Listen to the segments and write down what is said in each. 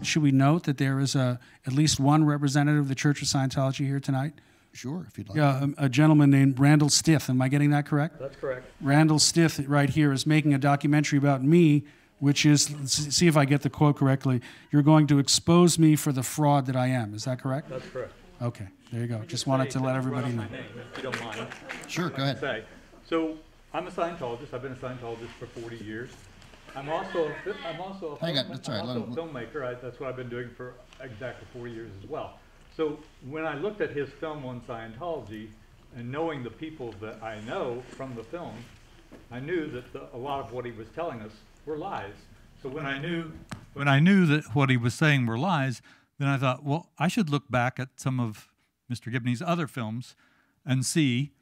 Should we note that there is at least one representative of the Church of Scientology here tonight? Sure, if you'd like. Yeah, a gentleman named Randall Stith. Am I getting that correct? That's correct. Randall Stith right here is making a documentary about me, which is, let's see if I get the quote correctly, you're going to expose me for the fraud that I am. Is that correct? That's correct. Okay, there you go. Just wanted to let everybody know. My name, if you don't mind. Sure, go ahead. So I'm a Scientologist. I've been a Scientologist for 40 years. I'm also a filmmaker. That's what I've been doing for exactly 40 years as well. So when I looked at his film on Scientology and knowing the people that I know from the film, I knew that a lot of what he was telling us were lies. So when I knew that what he was saying were lies, then I thought, well, I should look back at some of Mr. Gibney's other films and see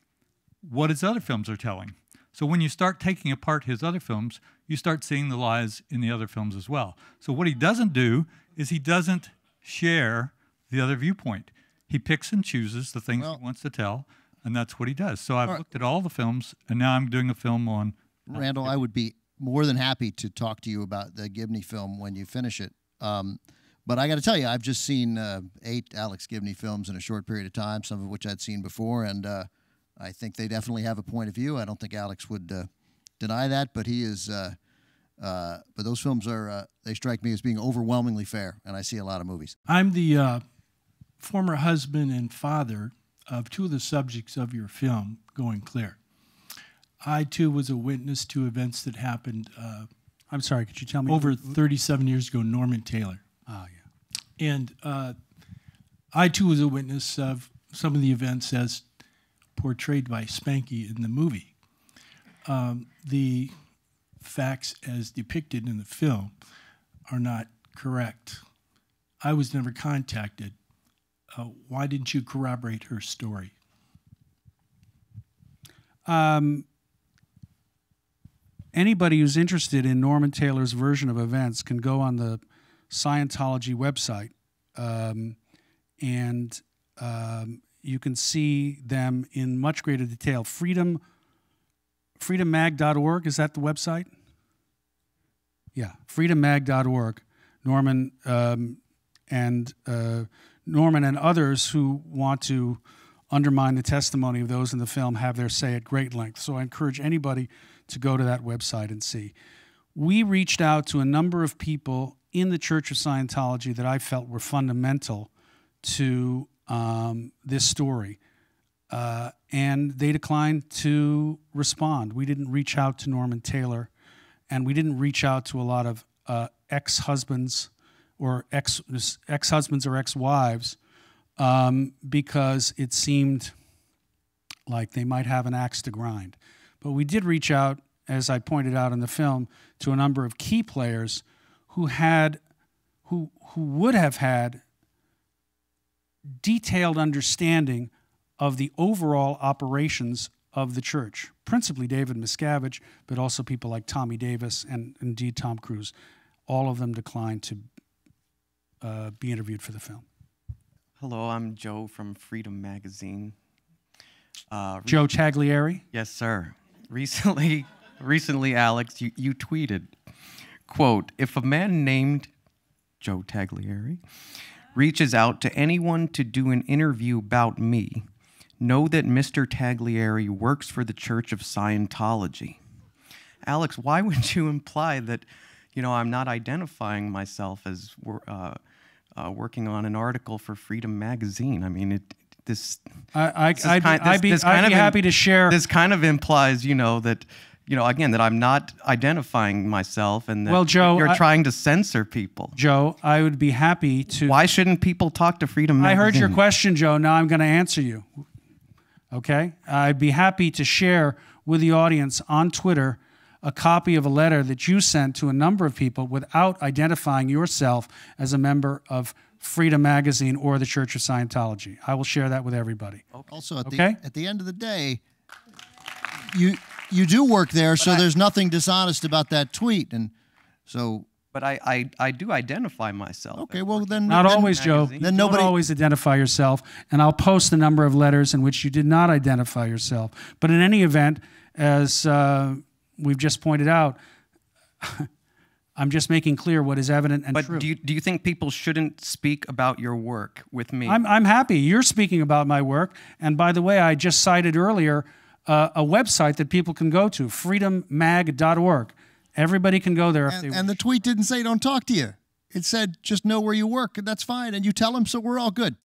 what his other films are telling. So when you start taking apart his other films, you start seeing the lies in the other films as well. So what he doesn't do is he doesn't share the other viewpoint. He picks and chooses the things he wants to tell, and that's what he does. So I've looked at all the films, and now I'm doing a film on... Randall, I would be more than happy to talk to you about the Gibney film when you finish it. But I got to tell you, I've just seen 8 Alex Gibney films in a short period of time, some of which I'd seen before, and I think they definitely have a point of view. I don't think Alex would deny that, but he is... but those films are, they strike me as being overwhelmingly fair, and I see a lot of movies. I'm the former husband and father of 2 of the subjects of your film, Going Clear. I, too, was a witness to events that happened I'm sorry, could you tell me? over 37 years ago, Norman Taylor. Oh, yeah. And I, too, was a witness of some of the events as portrayed by Spanky in the movie. The facts as depicted in the film are not correct. I was never contacted. Why didn't you corroborate her story? Anybody who's interested in Norman Taylor's version of events can go on the Scientology website, and you can see them in much greater detail. freedommag.org, is that the website? Yeah, freedommag.org. Norman and others who want to undermine the testimony of those in the film have their say at great length. So I encourage anybody to go to that website and see. We reached out to a number of people in the Church of Scientology that I felt were fundamental to this story. And they declined to respond. We didn't reach out to Norman Taylor, and we didn't reach out to a lot of ex-husbands or ex-husbands or ex-wives because it seemed like they might have an axe to grind. But we did reach out, as I pointed out in the film, to a number of key players who would have had detailed understanding of the overall operations of the church, principally David Miscavige, but also people like Tommy Davis and indeed Tom Cruise. All of them declined to be interviewed for the film. Hello, I'm Joe from Freedom Magazine. Joe Taglieri? Yes, sir. Recently, Alex, you tweeted, quote, "If a man named Joe Taglieri reaches out to anyone to do an interview about me, know that Mr. Taglieri works for the Church of Scientology." Alex, why would you imply that, I'm not identifying myself as working on an article for Freedom Magazine? I mean, I'd be happy to share. This kind of implies, that, again, that I'm not identifying myself, and that you're trying to censor people. Joe, I would be happy to. Why shouldn't people talk to Freedom Magazine? I heard your question, Joe. Now I'm going to answer you. Okay? I'd be happy to share with the audience on Twitter a copy of a letter that you sent to a number of people without identifying yourself as a member of Freedom Magazine or the Church of Scientology. I will share that with everybody. Also, at the end of the day, you do work there, so there's nothing dishonest about that tweet, and so. But I do identify myself. Okay, well then. Not always, Joe. Then nobody. Don't always identify yourself, and I'll post the number of letters in which you did not identify yourself. But in any event, as we've just pointed out, I'm just making clear what is evident and true. But do you think people shouldn't speak about your work with me? I'm happy you're speaking about my work. And by the way, I just cited earlier a website that people can go to, freedommag.org. Everybody can go there if they wish. And the tweet didn't say don't talk to you. It said just know where you work, and that's fine. And you tell them, so we're all good.